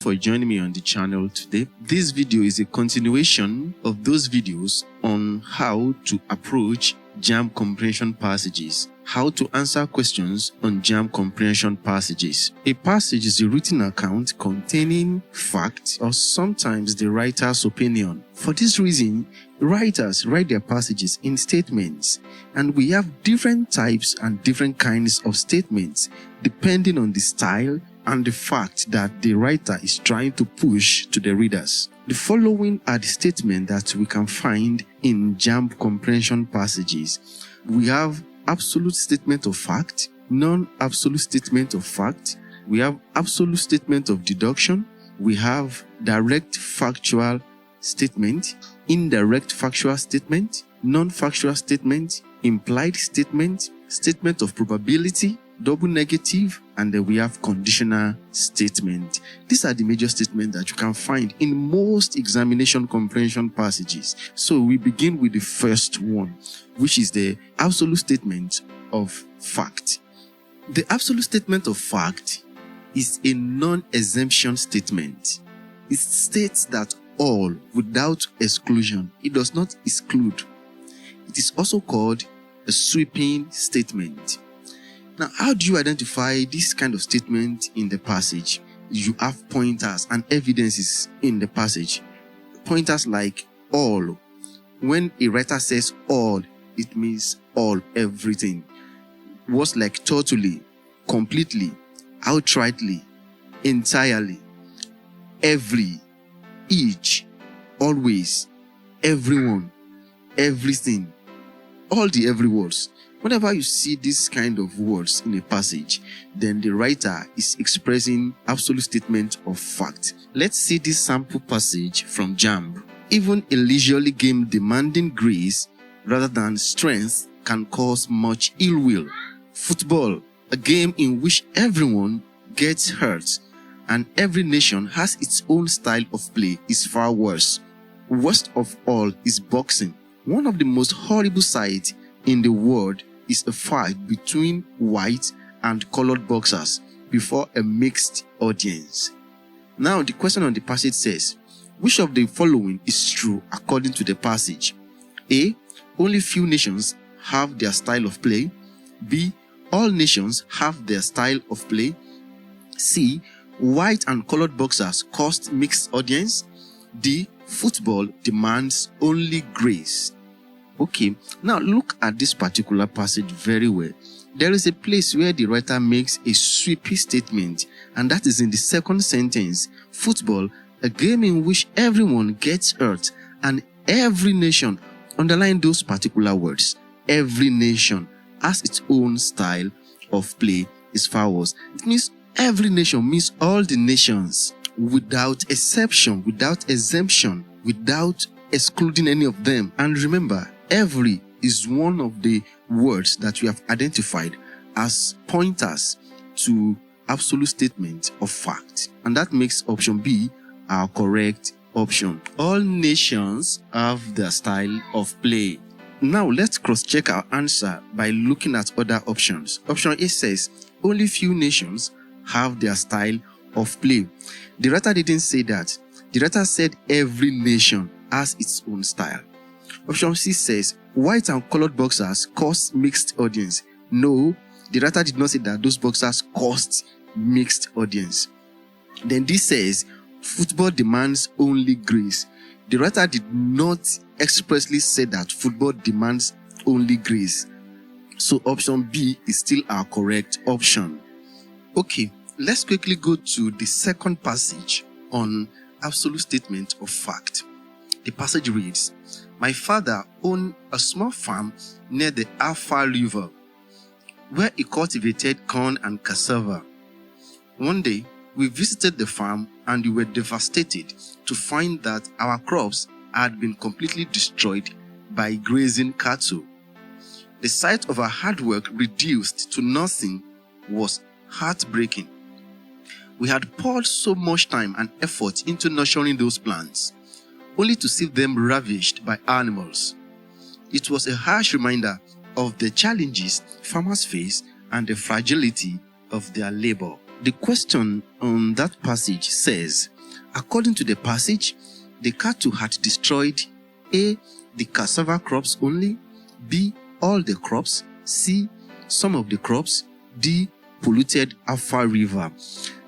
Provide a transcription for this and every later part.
for joining me on the channel today. This video is a continuation of those videos on how to approach JAMB comprehension passages, how to answer questions on JAMB comprehension passages. A passage is a written account containing facts or sometimes the writer's opinion. For this reason, writers write their passages in statements, and we have different types and different kinds of statements depending on the style and the fact that the writer is trying to push to the readers. The following are the statements that we can find in JAMB comprehension passages. We have absolute statement of fact, non-absolute statement of fact, we have absolute statement of deduction, we have direct factual statement, indirect factual statement, non-factual statement, implied statement, statement of probability, double negative, and then we have conditional statement. These are the major statements that you can find in most examination comprehension passages. So we begin with the first one, which is the absolute statement of fact. The absolute statement of fact is a non-exemption statement. It states that all without exclusion. It does not exclude. It is also called a sweeping statement. Now, how do you identify this kind of statement in the passage? You have pointers and evidences in the passage. Pointers like all. When a writer says all, it means all, everything. Words like totally, completely, outrightly, entirely, every, each, always, everyone, everything, all the every words. Whenever you see this kind of words in a passage, then the writer is expressing absolute statement of fact. Let's see this sample passage from JAMB. Even a leisurely game demanding grace rather than strength can cause much ill will. Football, a game in which everyone gets hurt and every nation has its own style of play, is far worse. Worst of all is boxing. One of the most horrible sights in the world is a fight between white and colored boxers before a mixed audience. Now the question on the passage says, which of the following is true according to the passage? A. Only few nations have their style of play. B. All nations have their style of play. C. White and colored boxers cause mixed audience. D. Football demands only grace. Okay, now look at this particular passage very well. There is a place where the writer makes a sweepy statement, and that is in the second sentence. Football, a game in which everyone gets hurt and every nation, underline those particular words, every nation has its own style of play, is far worse. It means every nation means all the nations, without exception, without exemption, without excluding any of them. And remember, every is one of the words that we have identified as pointers to absolute statement of fact. And that makes option B our correct option. All nations have their style of play. Now let's cross-check our answer by looking at other options. Option A says, only few nations have their style of play. The writer didn't say that. The writer said every nation has its own style. Option C says, white and colored boxers cause mixed audience. No, the writer did not say that those boxers caused mixed audience. Then this says, football demands only grace. The writer did not expressly say that football demands only grace. So option B is still our correct option. Okay, let's quickly go to the second passage on absolute statement of fact. The passage reads, my father owned a small farm near the Ep4 River where he cultivated corn and cassava. One day, we visited the farm and we were devastated to find that our crops had been completely destroyed by grazing cattle. The sight of our hard work reduced to nothing was heartbreaking. We had poured so much time and effort into nurturing those plants, only to see them ravished by animals. It was a harsh reminder of the challenges farmers face and the fragility of their labor. The question on that passage says, According to the passage, the cattle had destroyed A. the cassava crops only, B. all the crops, C. some of the crops, D. polluted Afar River.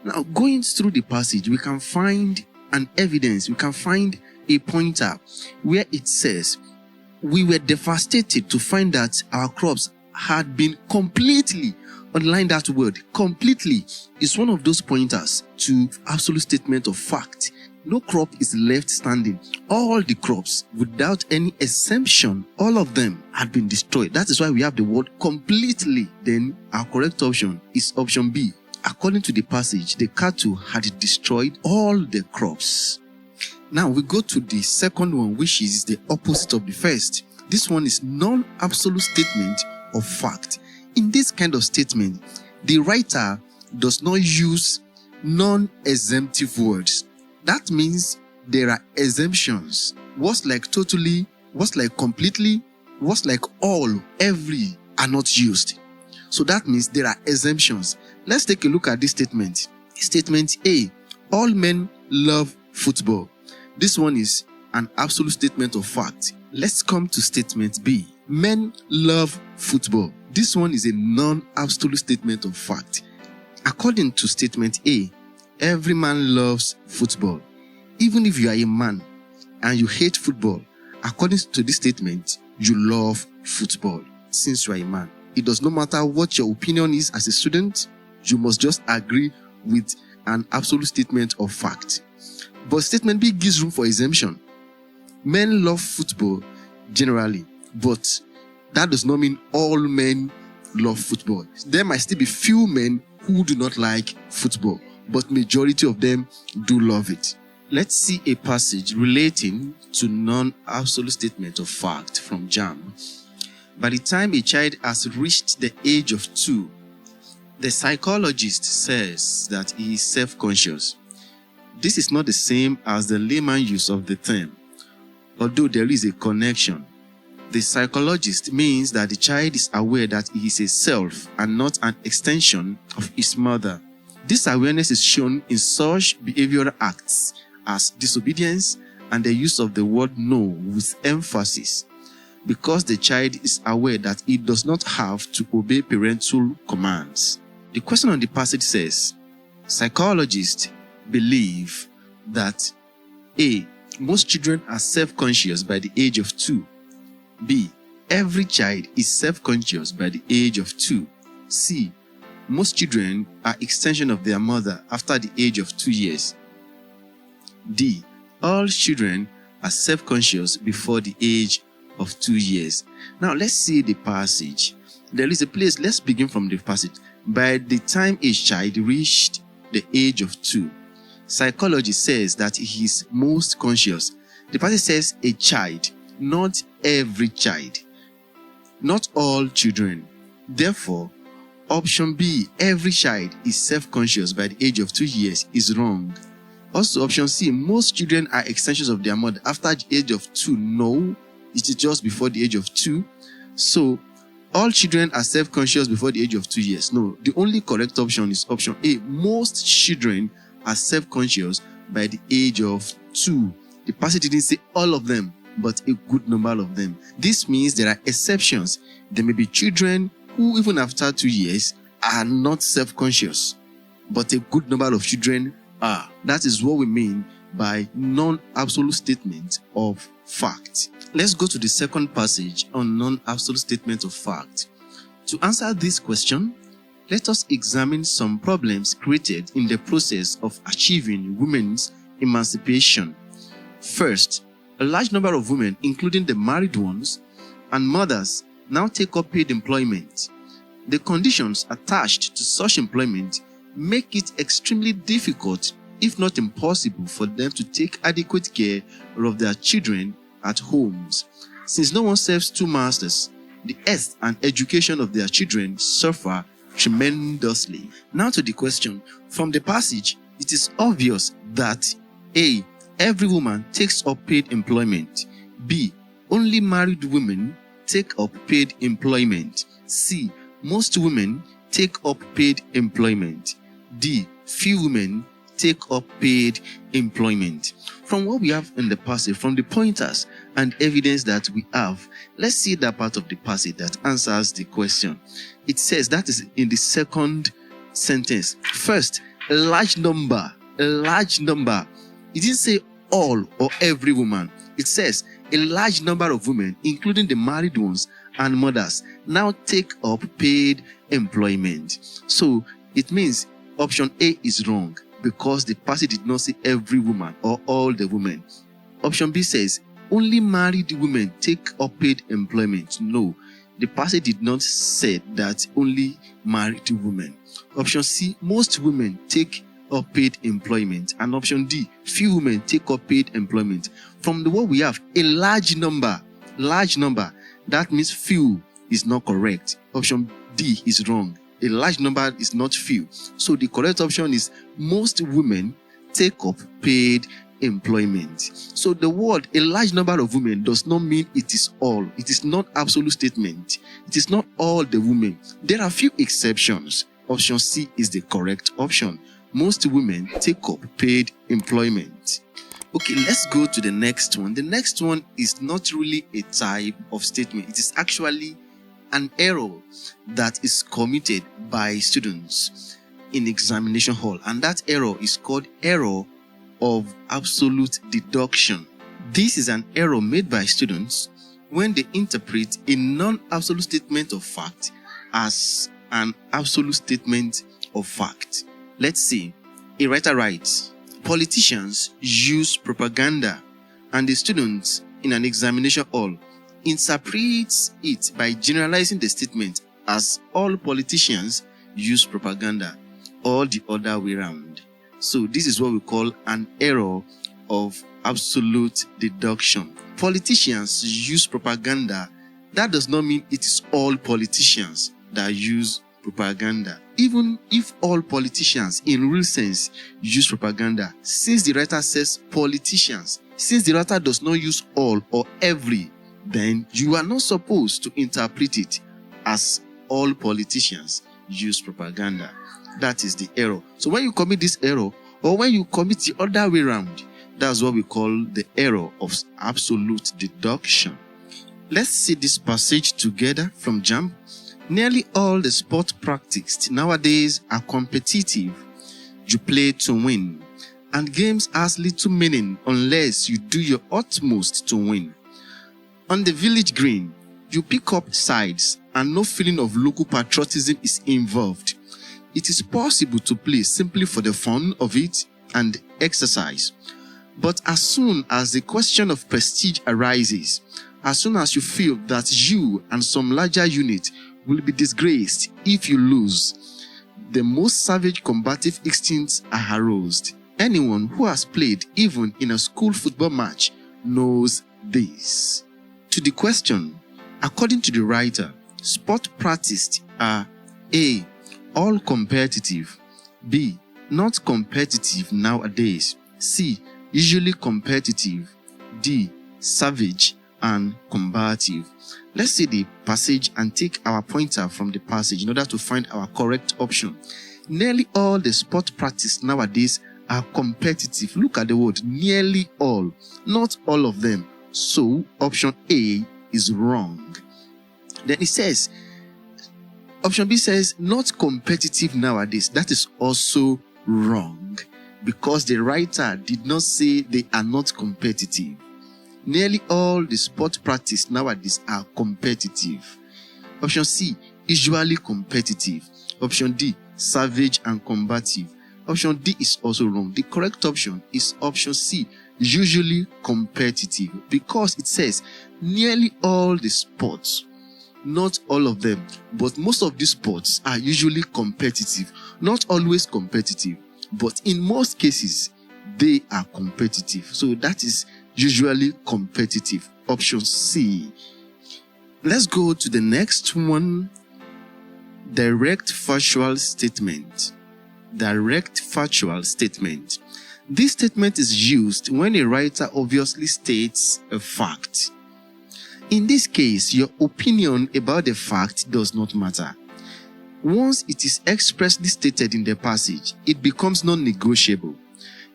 Now, going through the passage, we can find an evidence, we can find a pointer where it says, we were devastated to find that our crops had been completely, underline that word, completely, is one of those pointers to absolute statement of fact. No crop is left standing. All the crops, without any exemption, all of them had been destroyed. That is why we have the word completely. Then our correct option is option B. According to the passage, the cattle had destroyed all the crops. Now we go to the second one, which is the opposite of the first. This one is non-absolute statement of fact. In this kind of statement, the writer does not use non-exemptive words. That means there are exemptions. Words like totally, words like completely, words like all, every are not used. So that means there are exemptions. Let's take a look at this statement. Statement A, all men love football. This one is an absolute statement of fact. Let's come to statement B. Men love football. This one is a non-absolute statement of fact. According to statement A, every man loves football. Even if you are a man and you hate football, according to this statement, you love football since you are a man. It does not matter what your opinion is as a student, you must just agree with an absolute statement of fact. But statement B gives room for exemption. Men love football generally, but that does not mean all men love football. There might still be few men who do not like football, but majority of them do love it. Let's see a passage relating to non-absolute statement of fact from JAMB. By the time a child has reached the age of 2, the psychologist says that he is self-conscious. This is not the same as the layman use of the term, although there is a connection. The psychologist means that the child is aware that he is a self and not an extension of his mother. This awareness is shown in such behavioral acts as disobedience and the use of the word no with emphasis, because the child is aware that he does not have to obey parental commands. The question on the passage says, psychologists believe that A. most children are self-conscious by the age of 2. B. every child is self-conscious by the age of 2. C. most children are extension of their mother after the age of 2 years. D. all children are self-conscious before the age of 2 years. Now let's see the passage. There is a place, let's begin from the passage. By the time a child reached the age of 2, psychology says that he is most conscious. The passage says a child, not every child, not all children. Therefore, option B, every child is self-conscious by the age of 2 years, is wrong. Also, option C, most children are extensions of their mother after the age of 2. No, it is just before the age of 2. So, all children are self-conscious before the age of 2 years. No, the only correct option is option A. Most children are self-conscious by the age of 2. The passage didn't say all of them, but a good number of them. This means there are exceptions. There may be children who, even after 2 years, are not self-conscious, but a good number of children are. That is what we mean by non-absolute statement of fact. Let's go to the second passage on non-absolute statement of fact. To answer this question, let us examine some problems created in the process of achieving women's emancipation. First, a large number of women, including the married ones and mothers, now take up paid employment. The conditions attached to such employment make it extremely difficult, if not impossible, for them to take adequate care of their children at homes. Since no one serves two masters, the health and education of their children suffer tremendously. Now to the question. From the passage, it is obvious that A. every woman takes up paid employment. B. only married women take up paid employment. C. most women take up paid employment. D. few women take up paid employment. From what we have in the passage, from the pointers and evidence that we have, let's see that part of the passage that answers the question. It says, that is in the second sentence. First, a large number. It didn't say all or every woman. It says a large number of women, including the married ones and mothers, now take up paid employment. So it means option A is wrong because the passage did not say every woman or all the women. Option B says only married women take up paid employment. No, the passage did not say that only married women. Option C, most women take up paid employment. And option D, few women take up paid employment. From the word we have, a large number, that means few is not correct. Option D is wrong. A large number is not few. So the correct option is most women take up paid employment. So the word a large number of women does not mean it is all. It is not absolute statement. It is not all the women. There are few exceptions. Option C is the correct option. Most women take up paid employment. Okay, let's go to the next one. The next one is not really a type of statement. It is actually an error that is committed by students in examination hall, and that error is called error of absolute deduction. This is an error made by students when they interpret a non-absolute statement of fact as an absolute statement of fact. Let's see. A writer writes, politicians use propaganda, and the students in an examination hall interprets it by generalizing the statement as all politicians use propaganda, or the other way around. So this is what we call an error of absolute deduction. Politicians use propaganda. That does not mean it is all politicians that use propaganda. Even if all politicians in real sense use propaganda, since the writer says politicians, since the writer does not use all or every, then you are not supposed to interpret it as all politicians use propaganda. That is the error. So when you commit this error, or when you commit the other way around, that's what we call the error of absolute deduction. Let's see this passage together from JAMB. Nearly all the sport practiced nowadays are competitive. You play to win, and games has little meaning unless you do your utmost to win. On the village green, you pick up sides and no feeling of local patriotism is involved. It is possible to play simply for the fun of it and exercise. But as soon as the question of prestige arises, as soon as you feel that you and some larger unit will be disgraced if you lose, the most savage combative instincts are aroused. Anyone who has played even in a school football match knows this. To the question, according to the writer, sport practiced are A, all competitive, B, not competitive nowadays, C, usually competitive, D, savage and combative. Let's see the passage and take our pointer from the passage in order to find our correct option. Nearly all the sport practice nowadays are competitive. Look at the word nearly all, not all of them. So option A is wrong. Then it says, option B says not competitive nowadays. That is also wrong because the writer did not say they are not competitive. Nearly all the sport practice nowadays are competitive. Option C, usually competitive. Option D, savage and combative. Option D is also wrong. The correct option is option C, usually competitive, because it says nearly all the sports, not all of them, but most of these sports are usually competitive. Not always competitive, but in most cases, they are competitive. So that is usually competitive. Option C. Let's go to the next one. Direct factual statement. Direct factual statement. This statement is used when a writer obviously states a fact. In this case, your opinion about the fact does not matter. Once it is expressly stated in the passage, it becomes non-negotiable.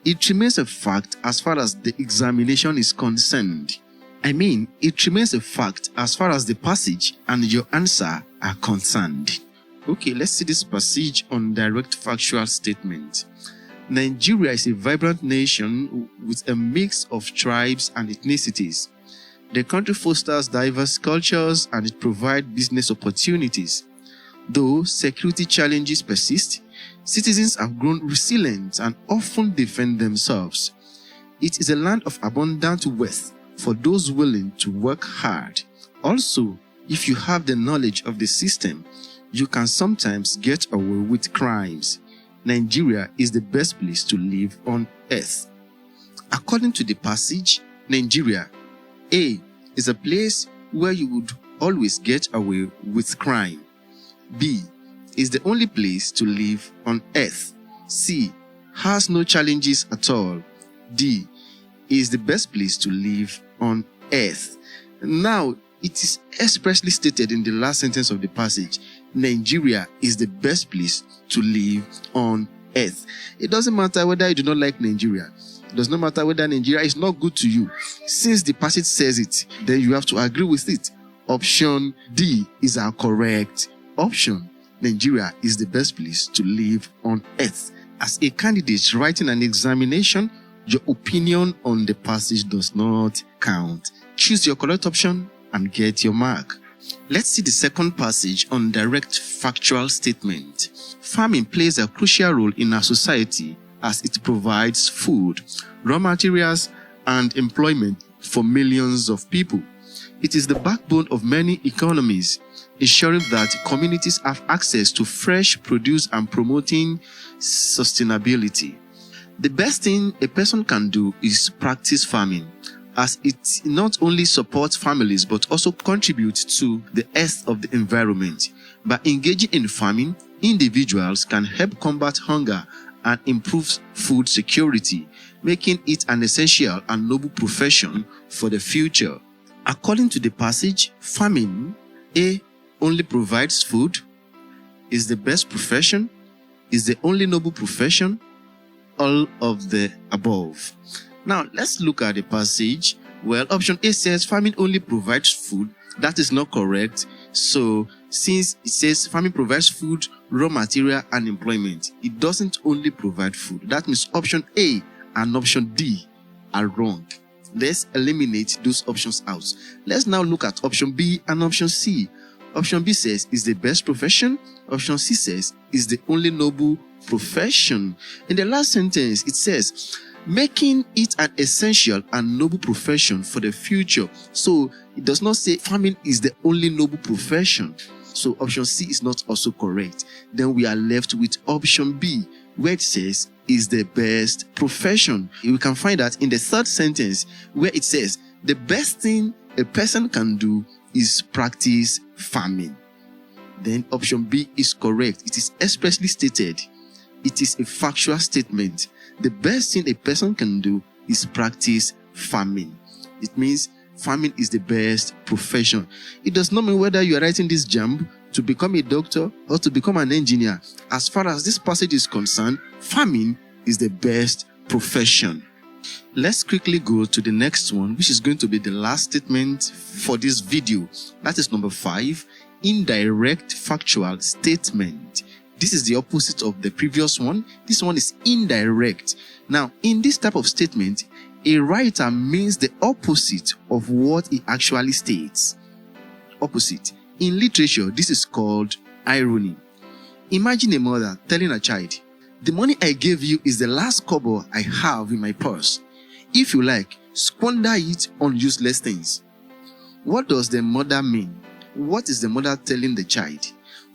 it remains a fact as far as the examination is concerned. It remains a fact as far as the passage and your answer are concerned. Okay, let's see this passage on direct factual statement. Nigeria is a vibrant nation with a mix of tribes and ethnicities. The country fosters diverse cultures and it provides business opportunities. Though security challenges persist, citizens have grown resilient and often defend themselves. It is a land of abundant wealth for those willing to work hard. Also, if you have the knowledge of the system, you can sometimes get away with crimes. Nigeria is the best place to live on earth. According to the passage, Nigeria, A, is a place where you would always get away with crime. B, is the only place to live on earth. C, has no challenges at all. D, is the best place to live on earth. Now, it is expressly stated in the last sentence of the passage, Nigeria is the best place to live on earth. It doesn't matter whether you do not like Nigeria. It does not matter whether Nigeria is not good to you. Since the passage says it, then you have to agree with it. Option D is our correct option. Nigeria is the best place to live on earth. As a candidate writing an examination, your opinion on the passage does not count. Choose your correct option and get your mark. Let's see the second passage on direct factual statement. Farming plays a crucial role in our society as it provides food, raw materials, and employment for millions of people. It is the backbone of many economies, ensuring that communities have access to fresh produce and promoting sustainability. The best thing a person can do is practice farming, as it not only supports families but also contributes to the health of the environment. By engaging in farming, individuals can help combat hunger and improve food security, making it an essential and noble profession for the future. According to the passage, farming, A, only provides food, is the best profession, is the only noble profession, all of the above. Now, let's look at the passage. Well, option A says farming only provides food. That is not correct. So, since it says farming provides food, raw material, and employment, it doesn't only provide food. That means option A and option D are wrong. Let's eliminate those options out. Let's now look at option B and option C. Option B says is the best profession. Option C says is the only noble profession. In the last sentence, it says making it an essential and noble profession for the future. So it does not say farming is the only noble profession. So option C is not also correct. Then we are left with option B, where it says is the best profession. We can find that in the third sentence, where it says the best thing a person can do is practice farming. Then option B is correct. It is expressly stated. It is a factual statement. The best thing a person can do is practice farming. It means farming is the best profession. It does not mean whether you are writing this JAMB to become a doctor or to become an engineer. As far as this passage is concerned, farming is the best profession. Let's quickly go to the next one, which is going to be the last statement for this video. That is number 5, indirect factual statement. This is the opposite of the previous one. This one is indirect. Now, in this type of statement, a writer means the opposite of what he actually states. Opposite. In literature, this is called irony. Imagine a mother telling a child, "The money I gave you is the last kobo I have in my purse. If you like, squander it on useless things." What does the mother mean? What is the mother telling the child?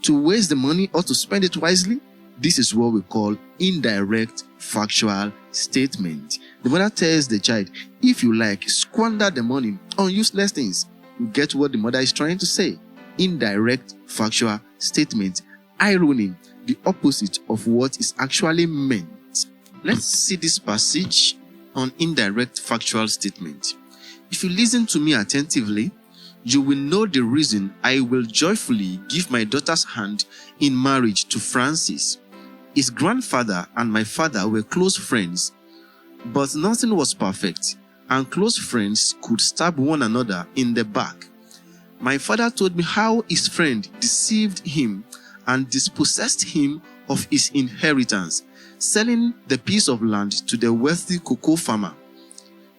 To waste the money or to spend it wisely? This is what we call indirect factual statement. The mother tells the child, if you like, squander the money on useless things. You get what the mother is trying to say. Indirect factual statement. Irony, the opposite of what is actually meant. Let's see this passage on indirect factual statement. If you listen to me attentively, you will know the reason I will joyfully give my daughter's hand in marriage to Francis. His grandfather and my father were close friends. But nothing was perfect, and close friends could stab one another in the back. My father told me how his friend deceived him and dispossessed him of his inheritance, selling the piece of land to the wealthy cocoa farmer.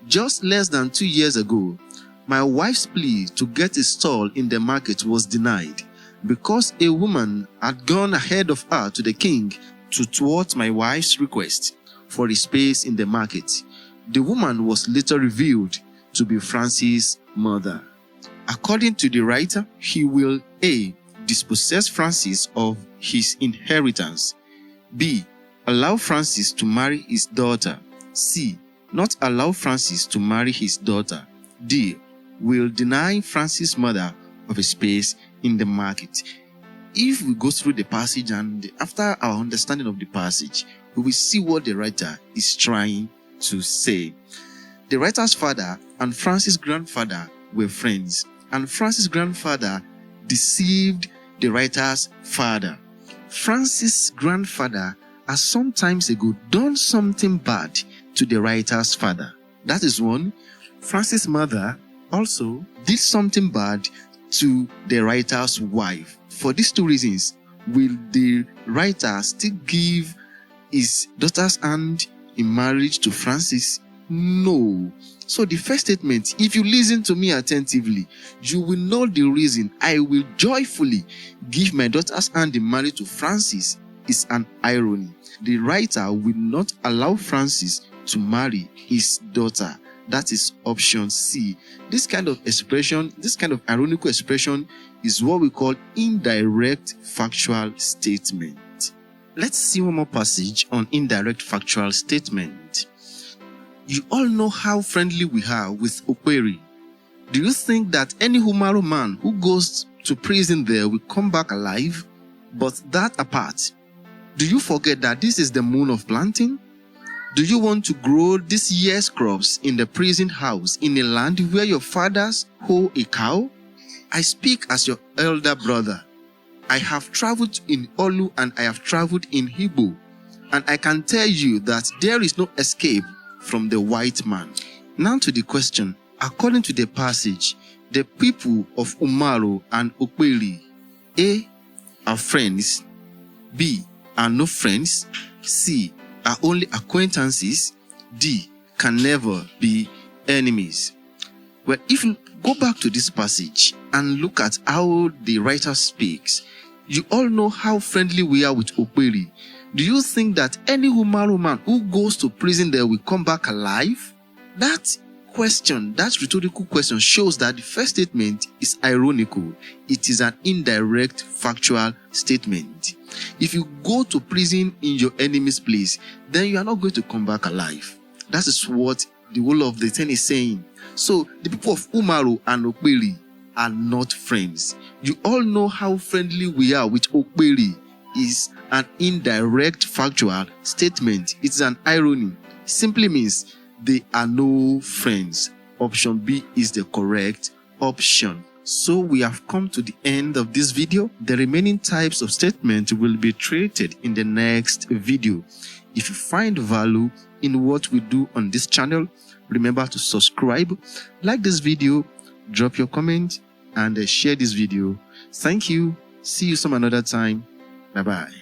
Just less than 2 years ago, my wife's plea to get a stall in the market was denied because a woman had gone ahead of her to the king to thwart my wife's request for a space in the market. The woman was later revealed to be Francis' mother. According to the writer, he will A. dispossess Francis of his inheritance, B. allow Francis to marry his daughter, C. not allow Francis to marry his daughter, D. will deny Francis' mother of a space in the market. If we go through the passage and after our understanding of the passage, we will see what the writer is trying to say. The writer's father and Francis' grandfather were friends, and Francis' grandfather deceived the writer's father. Francis' grandfather has some time ago done something bad to the writer's father. That is one. Francis' mother also did something bad to the writer's wife. For these two reasons, will the writer still give his daughter's hand in marriage to Francis? No. So the first statement, if you listen to me attentively, you will know the reason I will joyfully give my daughter's hand in marriage to Francis is an irony. The writer will not allow Francis to marry his daughter. That is option C. This kind of expression, this kind of ironical expression is what we call indirect factual statement. Let's see one more passage on indirect factual statement. You all know how friendly we are with Okweri. Do you think that any Humaro man who goes to prison there will come back alive? But that apart, do you forget that this is the moon of planting? Do you want to grow this year's crops in the prison house in a land where your fathers hoe a cow? I speak as your elder brother. I have traveled in Olu and I have traveled in Igbo, and I can tell you that there is no escape from the white man. Now to the question. According to the passage, the people of Umaro and Okweri, A. are friends, B. are no friends, C. are only acquaintances, D. can never be enemies. Well, if you go back to this passage and look at how the writer speaks, you all know how friendly we are with Okweri. Do you think that any Humaro man who goes to prison there will come back alive? That question, that rhetorical question, shows that the first statement is ironical. It is an indirect factual statement. If you go to prison in your enemy's place, then you are not going to come back alive. That is what the whole of the thing is saying. So the people of Umaro and Okweri are not friends. You all know how friendly we are with Okweri is an indirect factual statement. It's an irony. Simply means they are no friends. Option B is the correct option. So we have come to the end of this video. The remaining types of statement will be treated in the next video. If you find value in what we do on this channel, remember to subscribe, like this video, drop your comment, and share this video. Thank you. See you some another time. Bye-bye.